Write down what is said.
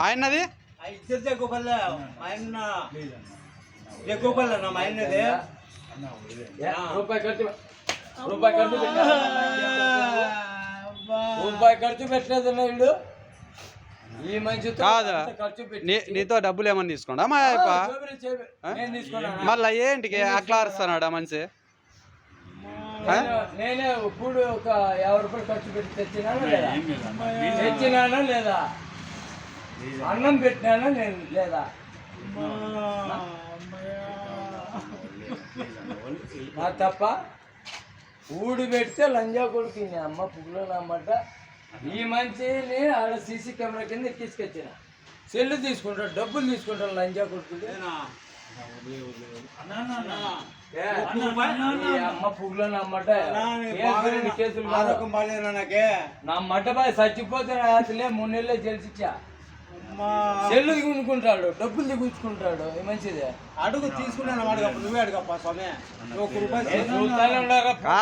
ఆయనది రూపాయి ఖర్చు పెట్టలేదు వీళ్ళు. ఈ మంచి కాదు, నీతో డబ్బులు ఏమన్నా తీసుకోండా మా మళ్ళీ ఏంటికి అట్లా అరుస్తున్నాడా మనిషి? నేనే ఇప్పుడు ఒక 50 రూపాయలు ఖర్చు పెట్టి తెచ్చినానా లేదా? అన్నం పెట్టినానా నేను లేదా? నా తప్ప ఊడి పెడితే లంజా కొడుకు అమ్మ పువ్వులో అన్నమాట. ఈ మంచిని ఆడ సీసీ కెమెరా కింద తీసుకొచ్చిన సెల్లు తీసుకుంటాడు, డబ్బులు తీసుకుంటాడు లంజా కొడుకు. అమ్మ పువ్వులో అన్నమాట కేసులు నా మడ్డ బాయ్ చచ్చిపోతే రాత్రిలే 3 నెలలే తెలిసిచ్చా. సెల్లు దిగుంచుకుంటాడు, డబ్బులు దిగుంచుకుంటాడు. మంచిదే. అడుగు తీసుకున్నాను, నువ్వే అడుగప్ప స్వామి. 1 రూపాయి